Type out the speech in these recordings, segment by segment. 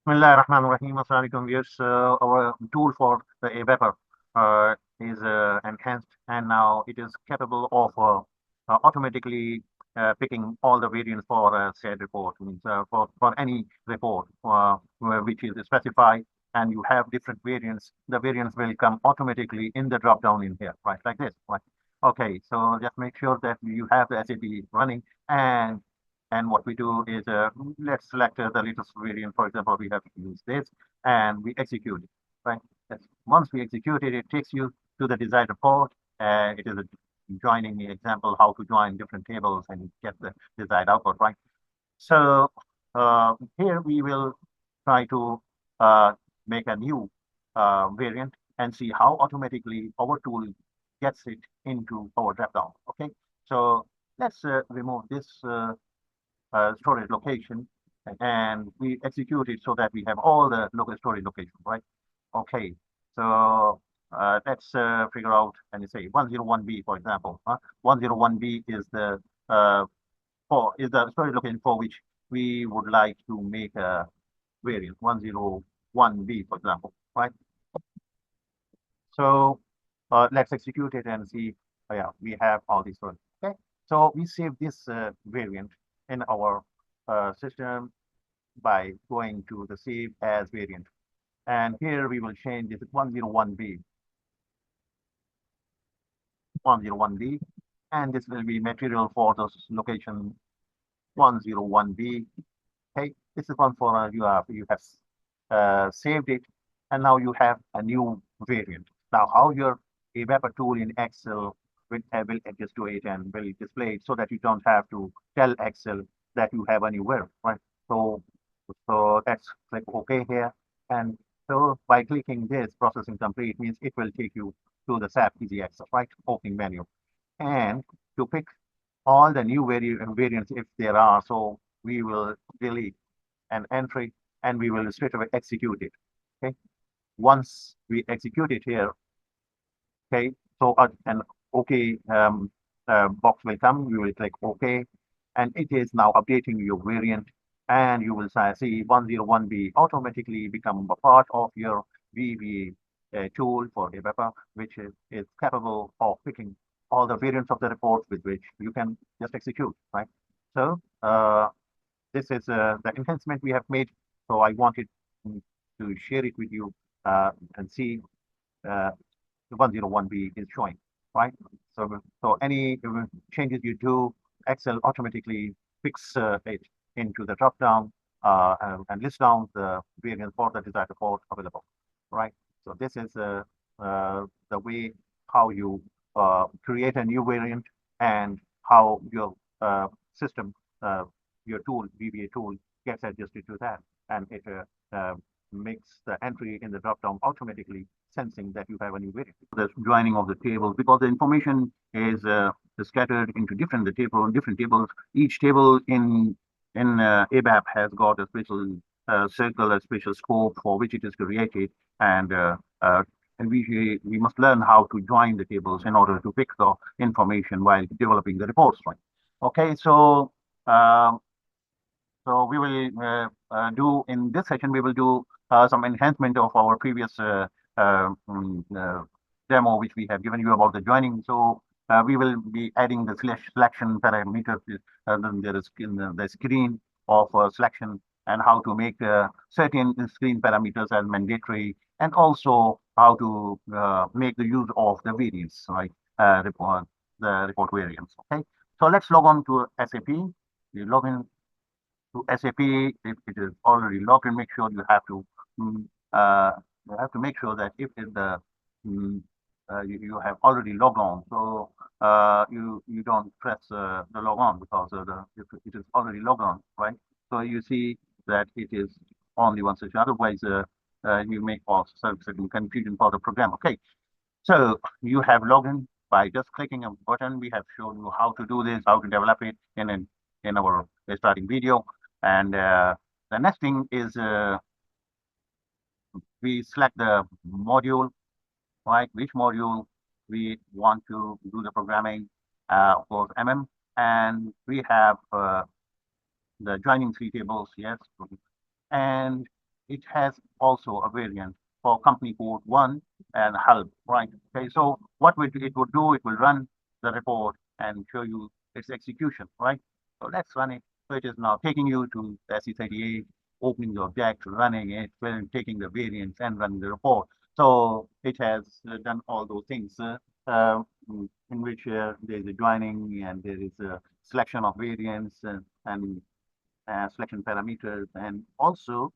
Bismillahirrahmanirrahim. Assalamu alaikum. Yes, our tool for the ABAP is enhanced, and now it is capable of automatically picking all the variants for a said report. Means for any report which is specified, and you have different variants, the variants will come automatically in the drop down in here, right? Like this, right? Okay, so just make sure that you have the SAP running, and what we do is, let's select the latest variant. For example, we have to use this, and we execute it, right? Once we execute it, it takes you to the desired report. It is a joining example, how to join different tables and get the desired output, right? So here we will try to make a new variant and see how automatically our tool gets it into our dropdown. Okay, so let's remove this storage location, and we execute it so that we have all the local storage locations, right? Okay, so let's figure out, and say 101B, for example. 101B is the storage location for which we would like to make a variant. 101B, for example, right? So let's execute it and see. Oh, yeah, we have all these storage. Okay, so we save this variant in our system by going to the save as variant. And here we will change this 101B, 101B, and this will be material for this location 101B. Okay, this is one for you have saved it, and now you have a new variant. Now, how your ABAP tool in Excel will adjust to it and will display it so that you don't have to tell Excel that you have a new variant, right? So let's click OK here. And so by clicking this, processing complete means it will take you to the SAP Easy Access, right? Opening menu. And to pick all the new variants if there are, so we will delete an entry and we will straight away execute it. Okay. Once we execute it here, okay, so an OK box will come. We will click OK, and it is now updating your variant, and you will see 101B automatically become a part of your VB tool for ABAP, which is capable of picking all the variants of the report with which you can just execute, right? So this is the enhancement we have made. So I wanted to share it with you and see the 101B is showing, right? So any changes you do, Excel automatically picks it into the drop-down and lists down the variant for the desired report available, right? So this is the way how you create a new variant and how your system, your tool, VBA tool, gets adjusted to that, and it makes the entry in the drop-down automatically sensing that you have a new variant. The joining of the tables, because the information is scattered into different tables. Each table in ABAP has got a special circle, a special scope for which it is created, and we must learn how to join the tables in order to pick the information while developing the reports. Right? Okay, so we will do in this session, we will do some enhancement of our previous demo, which we have given you about the joining. So we will be adding the selection parameter. Then there is the screen of selection and how to make certain screen parameters as mandatory, and also how to make the use of the variants, right? The report variants. Okay. So let's log on to SAP. We log in to SAP. If it is already logged in, make sure you have to make sure that if the you have already logged on, so you don't press the log on, because it is already logged on, right? So you see that it is only one session. Otherwise, you may cause certain confusion for the program. Okay, so you have logged in by just clicking a button. We have shown you how to do this, how to develop it in our starting video. And the next thing is we select the module, right? Which module we want to do the programming, of course, and we have the joining three tables, yes. And it has also a variant for company code 1 and help, right? Okay, so what it would do, it will run the report and show you its execution, right? So let's run it. So it is now taking you to SE38, opening the object, running it, taking the variants and running the report. So it has done all those things uh, in which there is a joining and there is a selection of variants and selection parameters, and also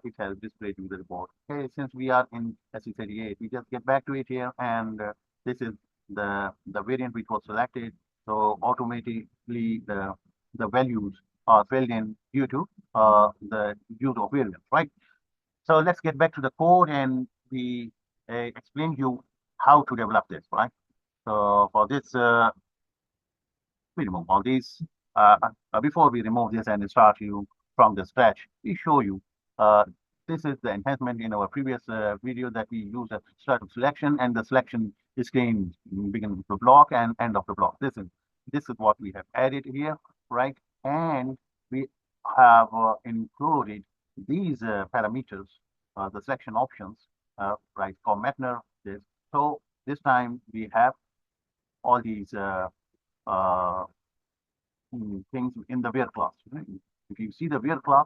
it has displayed to the report. Okay, since we are in SE38, we just get back to it here, and this is the variant which was selected. So automatically the values are filled in due to the use of variant, right? So let's get back to the code, and we explain you how to develop this, right? So for this, we remove all these. Before we remove this and start you from the scratch, we show you this is the enhancement in our previous video that we use a start of selection, and the selection is came beginning of the block and end of the block. This is what we have added here, right? And we have included these parameters, the selection options, right, for Metner. So this time we have all these uh, things in the where class. Right? If you see the where class,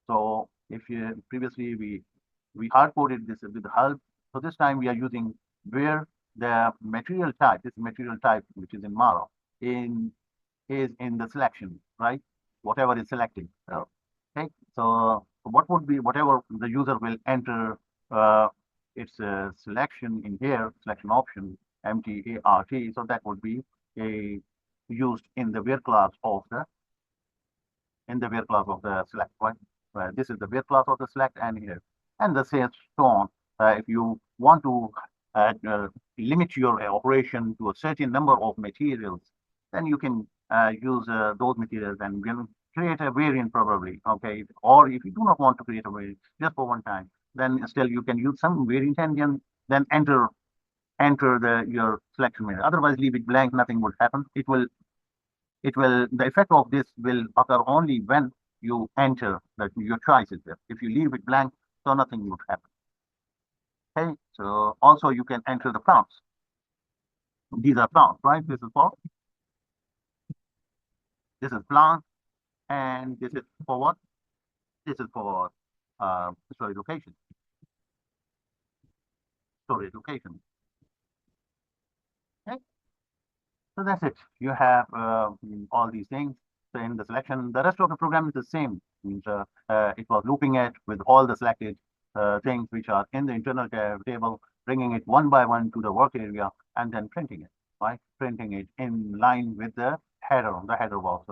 so if you previously we hard coded this with the help, so this time we are using where the material type, this material type which is in Mara, in is in the selection, right? Whatever is selected. Okay, so what would be whatever the user will enter its selection in here, selection option, MTART. So that would be a used in the where class of the select, right? This is the where class of the select, and here, and the same so on. If you want to limit your operation to a certain number of materials, then you can use those materials and create a variant probably, okay? Or if you do not want to create a variant just for one time, then still you can use some variant and then enter your selection method. Otherwise, leave it blank, nothing would happen. The effect of this will occur only when you enter your choices there. If you leave it blank, so nothing would happen. Okay, so also you can enter the prompts. These are prompts, right? This is plant, and this is for what? This is for storage location. Storage location. Okay, so that's it. You have all these things. So in the selection, the rest of the program is the same. Means, it was looping it with all the selected things which are in the internal table, bringing it one by one to the work area, and then printing it, right? Printing it in line with the header. The header was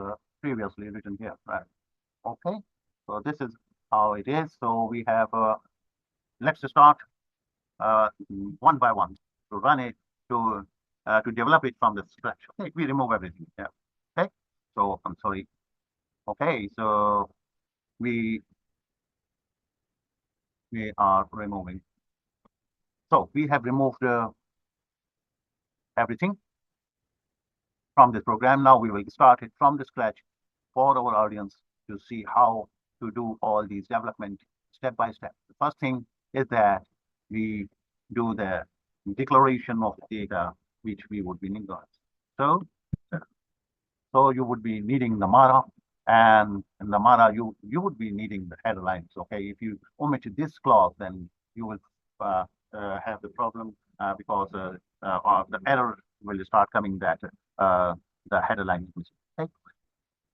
previously written here, right? Okay, so this is how it is. So we have, let's start one by one to run it to develop it from the scratch. Okay, we remove everything. Yeah. Okay. So I'm sorry. Okay, so we are removing. So we have removed everything from this program. Now we will start it from the scratch for our audience to see how to do all these development step by step. The first thing is that we do the declaration of data which we would be needing. So you would be needing the Mara, and in the Mara you would be needing the headlines. Okay, if you omit this clause, then you will have the problem because the error will start coming that the headline. Okay.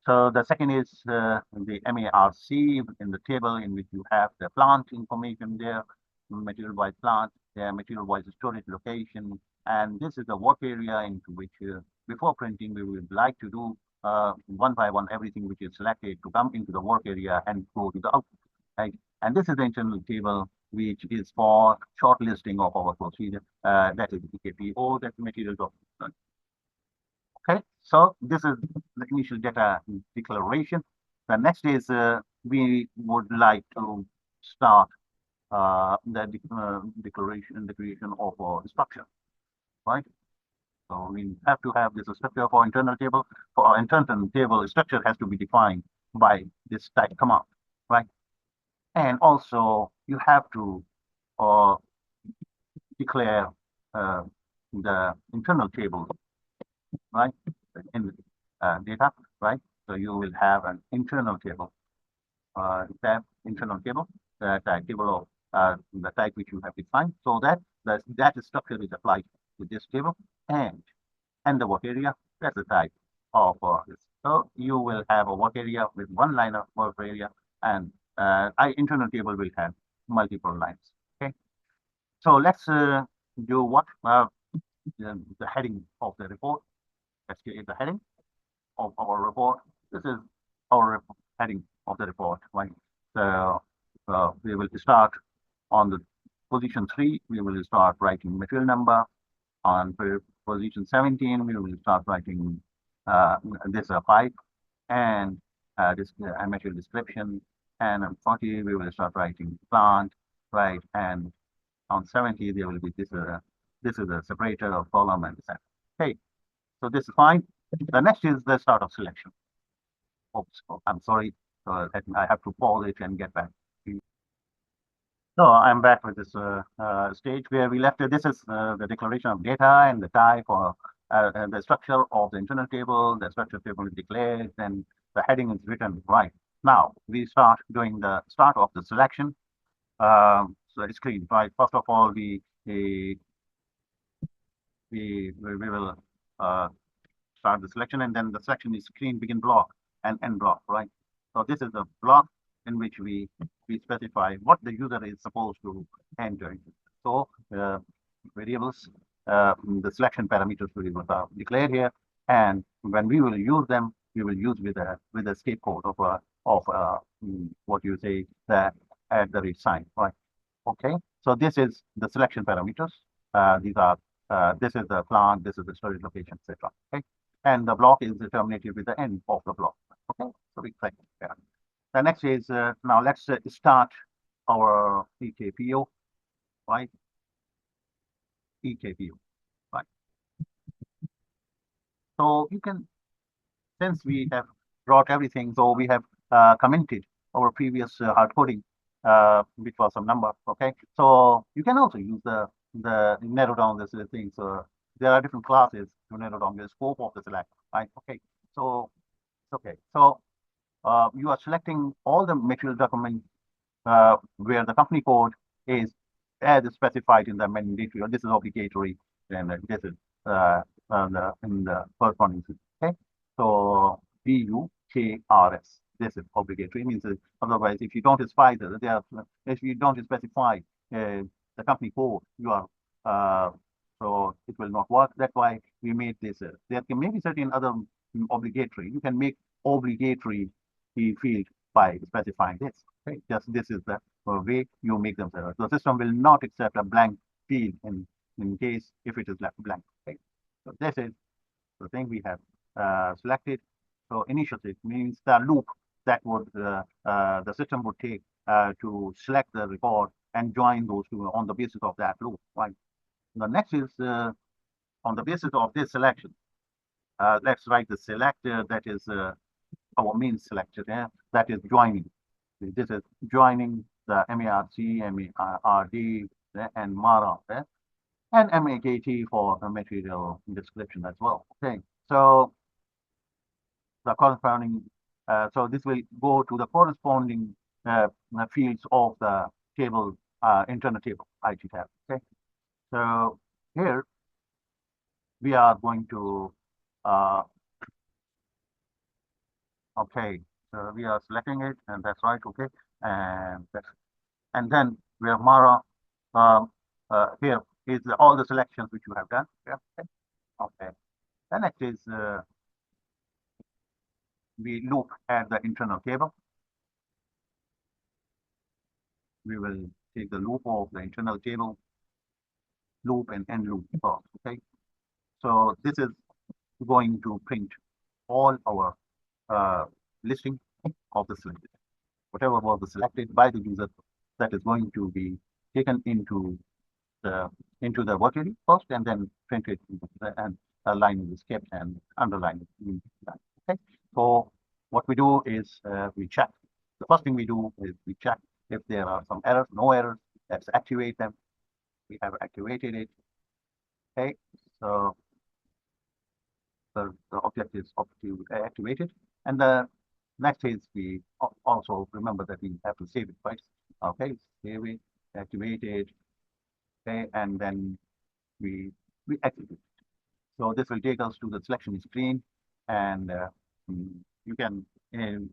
So the second is the MARC in the table in which you have the plant information there, material-wise plant, the material-wise storage location, and this is the work area into which before printing we would like to do one by one everything which is selected to come into the work area and go to the output. Right? And this is the internal table which is for shortlisting of our procedure. That is the KPO, that's the materials of. Okay, so this is the initial data declaration. The next is we would like to start the declaration and the creation of a structure, right? So we have to have this structure for internal table. For our internal table, structure has to be defined by this type command, right? And also you have to uh, declare the internal table, right? In data, right? So you will have an internal table, tab internal table, that table of the type which you have defined, so that that structure is applied to this table, and the work area, that's the type of this. So you will have a work area with one line of work area, and internal table will have multiple lines. Okay, so let's do what the heading of the report. Let's create the heading of our report. This is our heading of the report, right? So we will start on the position 3. We will start writing material number. On position 17, we will start writing this pipe and this material description. And on 40, we will start writing plant, right? And on 70, there will be this is a separator of column and set. Okay, so this is fine. The next is the start of selection. Oops, oh, I'm sorry. I have to pause it and get back. So I'm back with this stage where we left. This is the declaration of data and the type or and the structure of the internal table. The structure table is declared, and the heading is written. Right now, we start doing the start of the selection. So screen. Right. First of all, we will uh, start the selection, and then the selection is screen begin block and end block, right? So this is the block in which we specify what the user is supposed to enter. So variables, the selection parameters variables are declared here, and when we will use them, we will use with a escape code of what you say the @ sign, right? Okay, so this is the selection parameters. These are this is the plant, this is the storage location, etc. Okay, and the block is terminated with the end of the block. Okay, so we click there. The next is now let's start our EKPO, right? EKPO, right? So you can, since we have brought everything, so we have commented our previous hard coding, which was some number. Okay, so you can also use the narrow down this thing. So there are different classes to narrow down the scope of the select. Right. Okay. So okay. So you are selecting all the material documents where the company code is as specified in the mandatory, or this is obligatory, and this is in the corresponding. Okay, so BUKRS. This is obligatory. It means otherwise, if you don't specify if you don't specify the company code, you are so it will not work. That's why we made this. There can maybe certain other obligatory. You can make obligatory field by specifying this. Okay, just this is the way you make them. The system will not accept a blank field in case if it is left blank. Okay, so this is the thing we have selected. So initiative means the loop that would the system would take to select the record and join those two on the basis of that loop. Right. The next is on the basis of this selection. Let's write the selector that is our main selector. That is joining. This is joining the MARC, MARD, and MARA, and MAKT for the material description as well. Okay, so the corresponding, so this will go to the corresponding fields of the table, internal table, IT tab. Okay, so here we are going to, okay, so we are selecting it, and that's right. Okay, and then we have Mara. Here is all the selections which you have done. Yeah. Okay. Okay. The next is we look at the internal table. We will take the loop of the internal table, loop and end loop first. Okay. So this is going to print all our listing of the selected. Whatever was selected by the user, that is going to be taken into the work area first, and then print it and a line is skipped and underline it. Okay, so what we do is we check. The first thing we do is we check If there are some errors, no errors, let's activate them. We have activated it. Okay, so the object is activated, and the next is we also remember that we have to save it, right? Okay, save it, activate it. Okay, and then we execute. So this will take us to the selection screen, and you can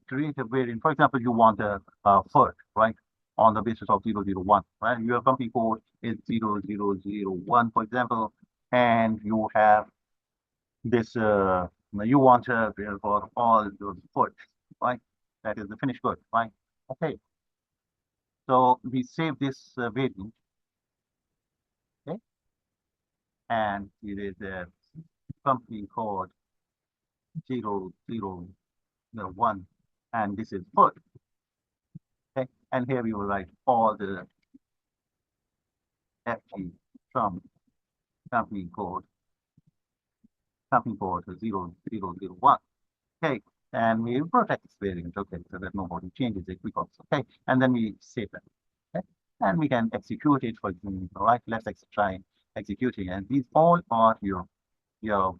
create a variant. For example, you want a FERT, right, on the basis of 001, right? Your company code is 0001, for example, and you have this, you want for all those FERTs, right? That is the finished good, right? Okay, so we save this variant, okay, and it is a company code 001, and this is FERT. Okay, and here we will write all the FG from company code 0001. Okay, and we protect this variant. Okay, so that nobody changes it because okay, and then we save it. Okay, and we can execute it for example. Right, let's try executing, and these all are your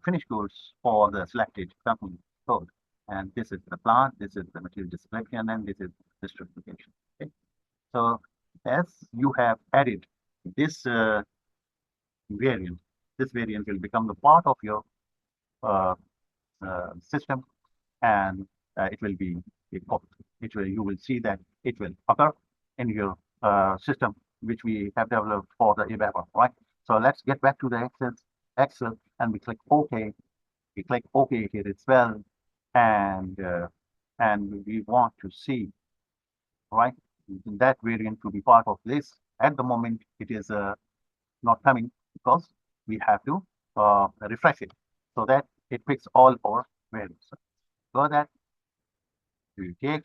finished goods for the selected company code. And this is the plant, this is the material description, and this is the specification. Okay, so as you have added this variant, this variant will become the part of your uh, system, and it will be you will see that it will occur in your system, which we have developed for the ABAP, right? So let's get back to the Excel, and we click OK. We click OK here as well, and we want to see, right, that variant to be part of this. At the moment, it is not coming because we have to refresh it so that it picks all our variants. So that we take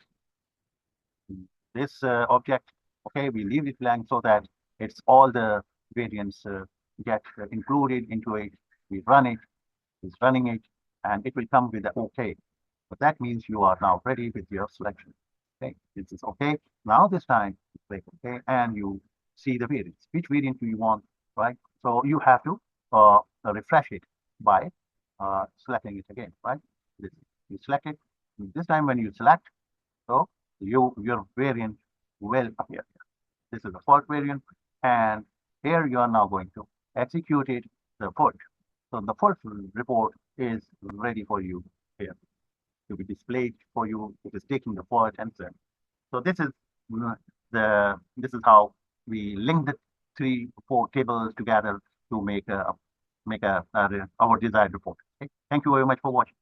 this object, okay, we leave it blank so that it's all the variants get included into it. We run it, it's running it, and it will come with the OK. But that means you are now ready with your selection. Okay, this is OK. Now this time, click OK, and you see the variants. Which variant do you want, right? So you have to refresh it by selecting it again, right? You select it. This time when you select, so your variant will appear here. This is the fault variant, and here you are now going to execute it, the fault. So the fault report is ready for you here to be displayed for you. It is taking the fault and so on. So this is this is how we link the 3-4 tables together to make our desired report. Okay? Thank you very much for watching.